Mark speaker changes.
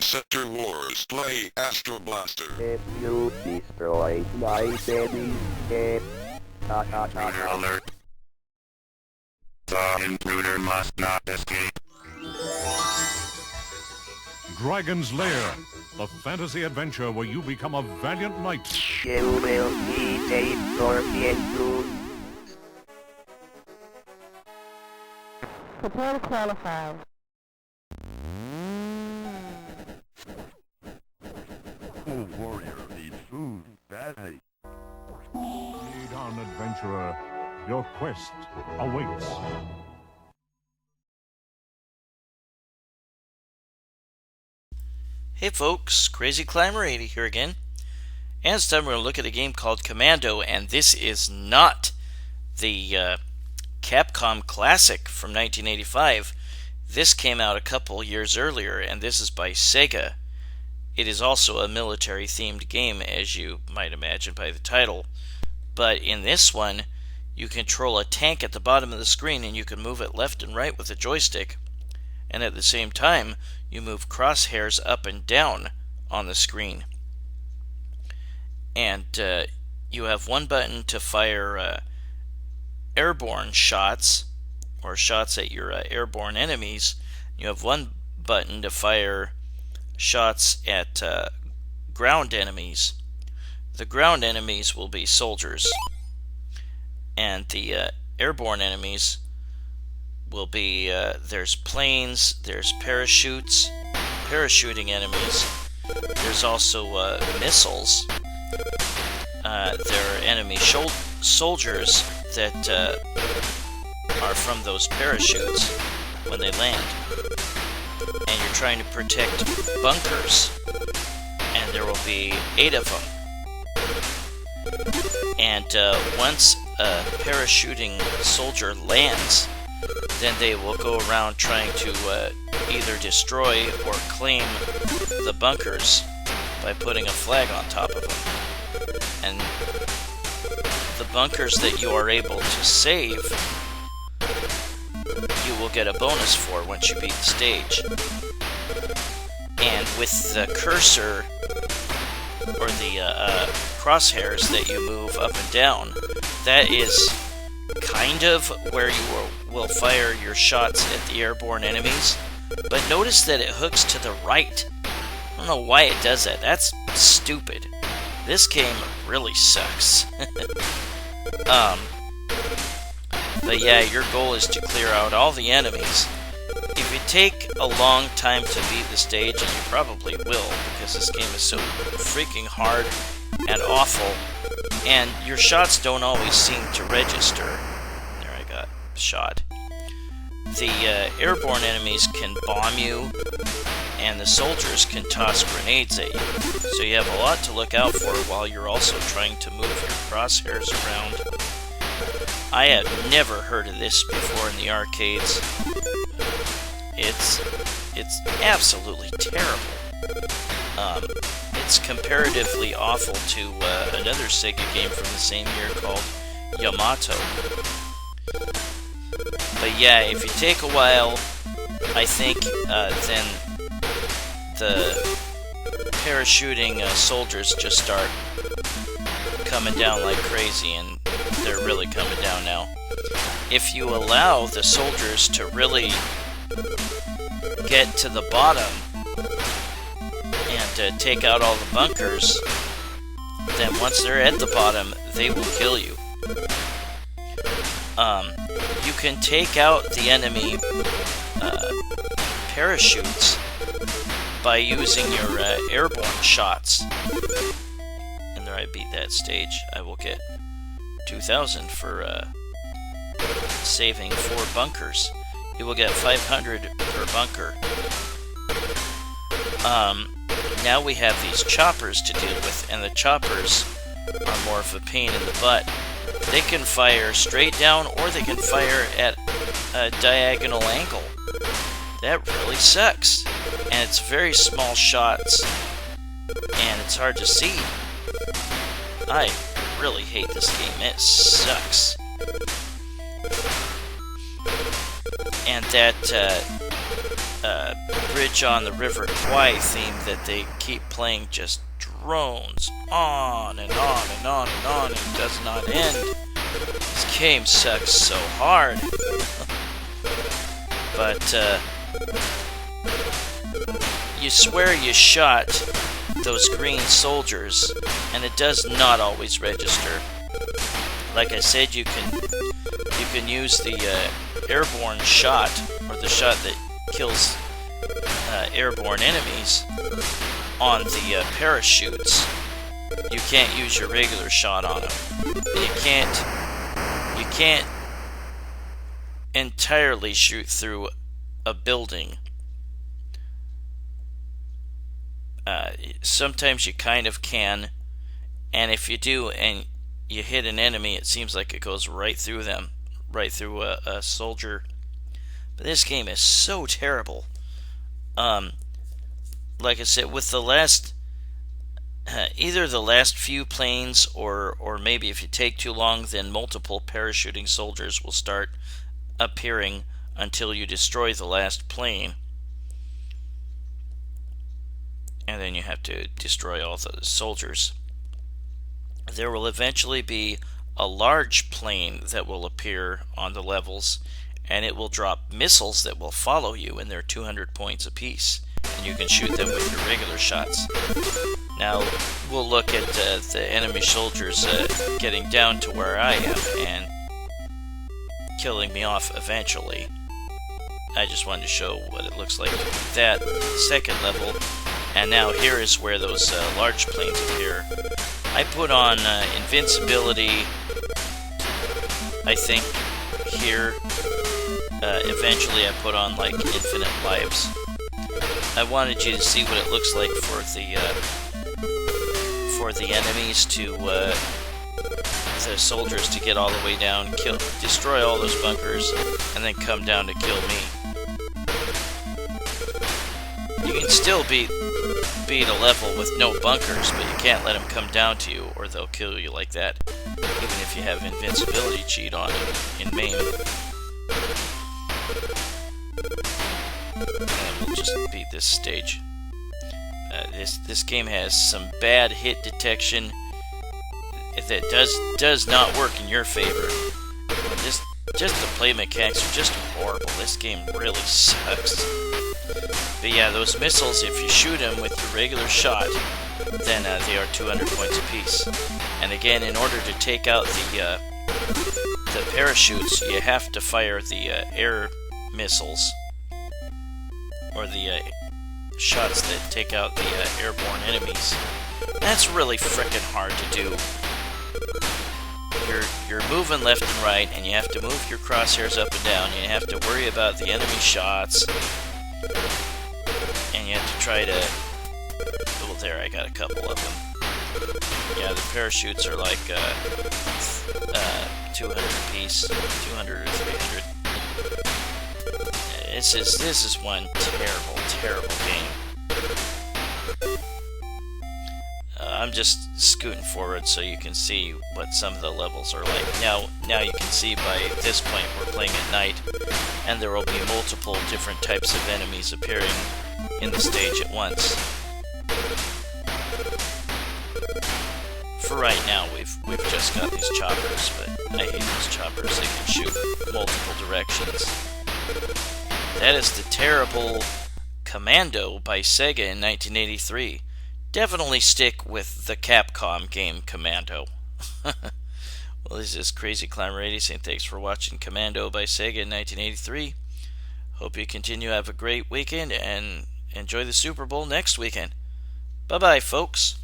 Speaker 1: in Sector Wars, play Astro Blaster.
Speaker 2: If you destroy my baby,
Speaker 3: Intruder alert. The intruder must not escape.
Speaker 4: Dragon's Lair, the fantasy adventure where you become a valiant knight.
Speaker 2: you will be a torpedo.
Speaker 5: Prepare to qualify.
Speaker 6: Oh, warrior needs food badly.
Speaker 4: Lead on, adventurer. Your quest awaits.
Speaker 7: Hey folks, Crazy Climber 80 here again. And this time we're going to look at a game called Commando, and this is not the Capcom Classic from 1985. This came out a couple years earlier, and this is by Sega. It is also a military-themed game, as you might imagine by the title. But in this one, you control a tank at the bottom of the screen, and you can move it left and right with a joystick. And at the same time, you move crosshairs up and down on the screen. And you have one button to fire airborne shots, or shots at your airborne enemies. You have one button to fire shots at ground enemies. The ground enemies will be soldiers, and the airborne enemies will be, there's planes, there's parachutes, parachuting enemies. There's also missiles. There are enemy soldiers that are from those parachutes when they land. And you're trying to protect bunkers, and there will be 8 of them. And once a parachuting soldier lands, then they will go around trying to either destroy or claim the bunkers by putting a flag on top of them. And the bunkers that you are able to save, you will get a bonus for once you beat the stage. And with the cursor, or the crosshairs that you move up and down, that is kind of where you will fire your shots at the airborne enemies. But notice that it hooks to the right. I don't know why it does that. That's stupid. This game really sucks. But yeah, your goal is to clear out all the enemies. If you take a long time to beat the stage, and you probably will, because this game is so freaking hard and awful, and your shots don't always seem to register. There, I got shot. The airborne enemies can bomb you, and the soldiers can toss grenades at you. So you have a lot to look out for while you're also trying to move your crosshairs around. I had never heard of this before in the arcades. It's absolutely terrible. It's comparatively awful to another Sega game from the same year called YAMATO. But yeah, if you take a while, I think then the parachuting soldiers just start coming down like crazy, and they're really coming down now. If you allow the soldiers to really get to the bottom and take out all the bunkers, then once they're at the bottom, they will kill you. You can take out the enemy parachutes by using your airborne shots. And there, I beat that stage. I will get 2,000 for saving 4 bunkers. You will get 500 per bunker. Now we have these choppers to deal with, and the choppers are more of a pain in the butt. They can fire straight down, or they can fire at a diagonal angle. That really sucks. And it's very small shots, and it's hard to see. I really hate this game. It sucks. And that bridge on the River Kwai theme that they keep playing just drones on and on and on and on and it does not end. This game sucks so hard. But you swear you shot those green soldiers and it does not always register. Like I said, you can use the airborne shot, or the shot that kills airborne enemies, on the parachutes. You can't use your regular shot on them. You can't entirely shoot through a building. Sometimes you kind of can, and if you do and you hit an enemy, it seems like it goes right through them, right through a soldier. But this game is so terrible. Like I said, with the last, either the last few planes, or maybe if you take too long, then multiple parachuting soldiers will start appearing until you destroy the last plane. And then you have to destroy all the soldiers. There will eventually be a large plane that will appear on the levels, and it will drop missiles that will follow you, and they're 200 points apiece, and you can shoot them with your regular shots. Now, we'll look at the enemy soldiers getting down to where I am and killing me off eventually. I just wanted to show what it looks like with that second level. And now here is where those large planes appear. I put on invincibility, I think, here. Eventually I put on like infinite lives. I wanted you to see what it looks like for the enemies to the soldiers to get all the way down, destroy all those bunkers, and then come down to kill me. You can still beat a level with no bunkers, but you can't let them come down to you or they'll kill you like that, even if you have invincibility cheat on in main. And we'll just beat this stage. This game has some bad hit detection that does not work in your favor. Just the play mechanics are just horrible. This game really sucks. But yeah, those missiles, if you shoot them with your regular shot, then they are 200 points apiece. And again, in order to take out the parachutes, you have to fire the air missiles, or the shots that take out the airborne enemies. That's really frickin' hard to do. You're moving left and right, and you have to move your crosshairs up and down. You have to worry about the enemy shots, and you have to try to... Oh, there, I got a couple of them. Yeah, the parachutes are like 200 apiece, 200 or 300. This is one terrible game. I'm just scooting forward so you can see what some of the levels are like. Now you can see by this point we're playing at night, and there will be multiple different types of enemies appearing in the stage at once. For right now, we've just got these choppers, but I hate those choppers. They can shoot multiple directions. That is the terrible Commando by Sega in 1983. Definitely stick with the Capcom game Commando. Well, this is Crazy Climber 80 saying thanks for watching Commando by Sega in 1983. Hope you continue to have a great weekend and enjoy the Super Bowl next weekend. Bye-bye, folks.